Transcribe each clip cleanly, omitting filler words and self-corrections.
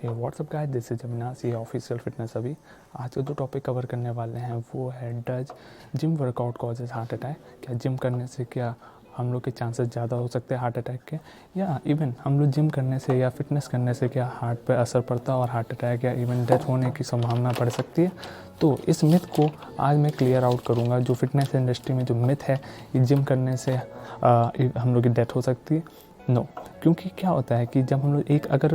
WhatsApp guys, this is Avinash, ये official fitness अभी। आज का जो टॉपिक कवर करने वाले हैं वो है does gym workout causes heart attack. क्या जिम करने से क्या हम लोग के चांसेस ज़्यादा हो सकते हैं हार्ट अटैक के, या इवन हम लोग जिम करने से या फिटनेस करने से क्या हार्ट पे असर पड़ता है और हार्ट अटैक या इवन डेथ होने की संभावना बढ़ सकती है। तो इस मिथ को आज मैं क्लियर आउट करूँगा। जो फिटनेस इंडस्ट्री में जो मिथ है कि जिम करने से हम लोग की डेथ हो सकती है, नो। क्योंकि क्या होता है कि जब हम लोग एक अगर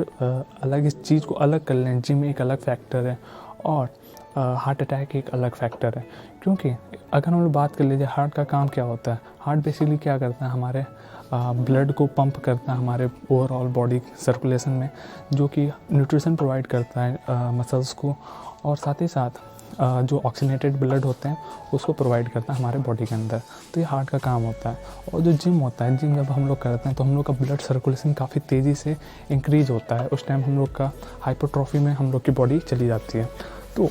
अलग इस चीज़ को अलग कर लें, जिम एक अलग फैक्टर है और हार्ट अटैक एक अलग फैक्टर है। क्योंकि अगर हम लोग बात कर लीजिए हार्ट का काम क्या होता है, हार्ट बेसिकली क्या करता है, हमारे ब्लड को पंप करता है हमारे ओवरऑल बॉडी सर्कुलेशन में, जो कि न्यूट्रिशन प्रोवाइड करता है मसल्स को, और साथ ही साथ जो ऑक्सीनेटेड ब्लड होते हैं उसको प्रोवाइड करता है हमारे बॉडी के अंदर। तो ये हार्ट का काम होता है। और जो जिम होता है, जिम जब हम लोग करते हैं तो हम लोग का ब्लड सर्कुलेशन काफ़ी तेज़ी से इंक्रीज होता है। उस टाइम हम लोग का हाइपरट्रॉफी में हम लोग की बॉडी चली जाती है। तो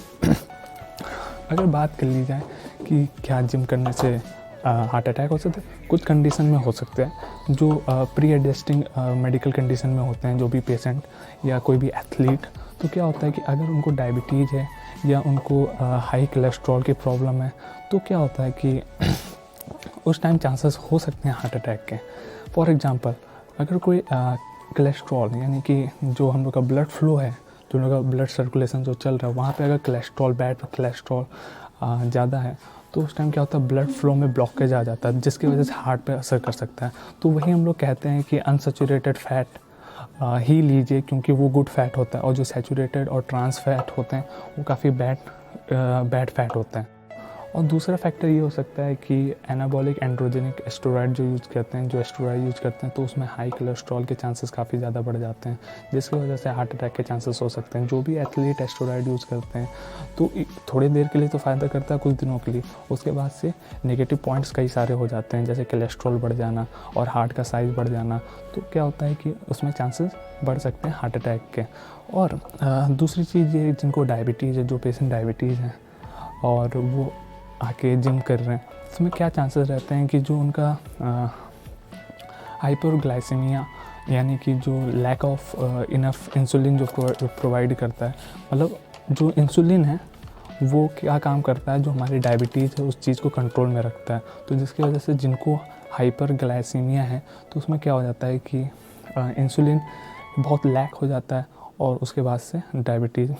अगर बात कर ली जाए कि क्या जिम करने से हार्ट अटैक हो सकता है, कुछ कंडीशन में हो सकते हैं जो प्री एग्जिस्टिंग मेडिकल कंडीशन में होते हैं, जो भी पेशेंट या कोई भी एथलीट। तो क्या होता है कि अगर उनको डायबिटीज़ है या उनको हाई कोलेस्ट्रॉल की प्रॉब्लम है, तो क्या होता है कि उस टाइम चांसेस हो सकते हैं हार्ट अटैक के। फॉर एग्जांपल, अगर कोई कोलेस्ट्रॉल यानी कि जो हम लोग का ब्लड फ्लो है, जो हम लोग का ब्लड सर्कुलेशन जो चल रहा है, वहाँ पे अगर कोलेस्ट्रॉल, बैड कोलेस्ट्रॉल ज़्यादा है, तो उस टाइम क्या होता है, ब्लड फ्लो में ब्लॉकेज आ जाता है, जिसकी वजह से हार्ट पे असर कर सकता है। तो वही हम लोग कहते हैं कि अनसैचुरेटेड फैट ही लीजिए, क्योंकि वो गुड फैट होता है, और जो सैचुरेटेड और ट्रांस फैट होते हैं वो काफ़ी बैड फैट होते हैं। और दूसरा फैक्टर ये हो सकता है कि एनाबॉलिक एंड्रोजेनिक एस्टेरॉयड जो यूज़ करते हैं, जो एस्टेरॉयड यूज़ करते हैं, तो उसमें हाई कोलेस्ट्रॉल के चांसेस काफ़ी ज़्यादा बढ़ जाते हैं, जिसकी वजह से हार्ट अटैक के चांसेस हो सकते हैं। जो भी एथलीट एस्टेरॉयड यूज़ करते हैं तो थोड़ी देर के लिए तो फ़ायदा करता है, कुछ दिनों के लिए, उसके बाद से नेगेटिव पॉइंट्स कई सारे हो जाते हैं, जैसे कोलेस्ट्रॉल बढ़ जाना और हार्ट का साइज़ बढ़ जाना। तो क्या होता है कि उसमें चांसेस बढ़ सकते हैं हार्ट अटैक के। और दूसरी चीज़ ये, जिनको डायबिटीज़ है, जो पेशेंट डायबिटीज़ हैं और वो आके जिम कर रहे हैं, उसमें क्या चांसेस रहते हैं कि जो उनका हाइपरग्लाइसेमिया यानी कि जो लैक ऑफ इनफ इंसुलिन जो प्रोवाइड करता है, मतलब जो इंसुलिन है वो क्या काम करता है, जो हमारी डायबिटीज़ है उस चीज़ को कंट्रोल में रखता है। तो जिसकी वजह से जिनको हाइपरग्लाइसेमिया है तो उसमें क्या हो जाता है कि इंसुलिन बहुत लैक हो जाता है और उसके बाद से डायबिटीज़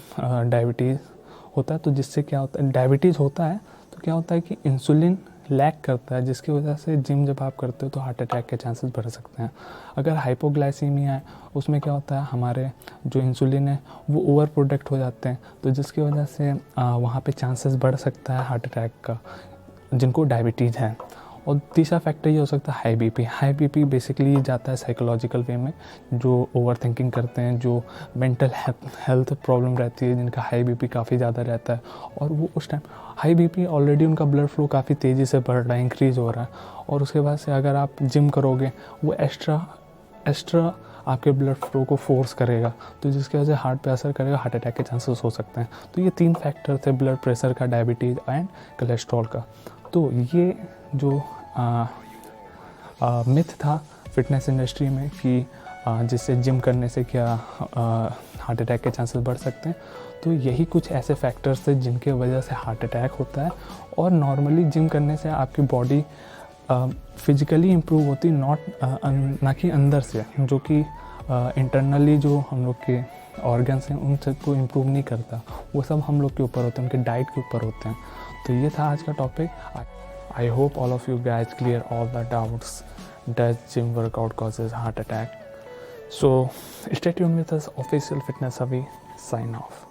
होता है। तो जिससे क्या होता है, डायबिटीज़ होता है तो क्या होता है कि इंसुलिन लैक करता है, जिसकी वजह से जिम जब आप करते हो तो हार्ट अटैक के चांसेस बढ़ सकते हैं। अगर हाइपोग्लाइसीमिया है, उसमें क्या होता है, हमारे जो इंसुलिन है वो ओवर प्रोडक्ट हो जाते हैं, तो जिसकी वजह से वहाँ पे चांसेस बढ़ सकता है हार्ट अटैक का, जिनको डायबिटीज़ है। और तीसरा फैक्टर ये हो सकता है high BP. High BP basically जाता है साइकोलॉजिकल वे में, जो ओवर थिंकिंग करते हैं, जो मेंटल हेल्थ प्रॉब्लम रहती है, जिनका हाई बीपी काफ़ी ज़्यादा रहता है, और वो उस टाइम हाई बीपी ऑलरेडी उनका ब्लड फ्लो काफ़ी तेज़ी से बढ़ रहा है, इंक्रीज़ हो रहा है, और उसके बाद से अगर आप जिम करोगे वो एक्स्ट्रा आपके ब्लड फ्लो को फोर्स करेगा, तो जिसकी वजह से हार्ट पे असर करेगा, हार्ट अटैक के चांसेस हो सकते हैं। तो ये 3 फैक्टर थे, ब्लड प्रेशर का, डायबिटीज़ एंड कोलेस्ट्रॉल का। तो ये जो मिथ था फिटनेस इंडस्ट्री में कि जिससे जिम करने से क्या हार्ट अटैक के चांसेस बढ़ सकते हैं, तो यही कुछ ऐसे फैक्टर्स थे जिनके वजह से हार्ट अटैक होता है। और नॉर्मली जिम करने से आपकी बॉडी फिजिकली इम्प्रूव होती, ना कि अंदर से, जो कि इंटरनली जो हम लोग के ऑर्गन्स हैं उन सबको इम्प्रूव नहीं करता, वो सब हम लोग के ऊपर होते हैं, उनके डाइट के ऊपर होते हैं। तो ये था आज का topic. I hope all of you guys clear all the doubts. Does gym workout causes heart attack? So stay tuned with us. Official Fitness Avi sign off.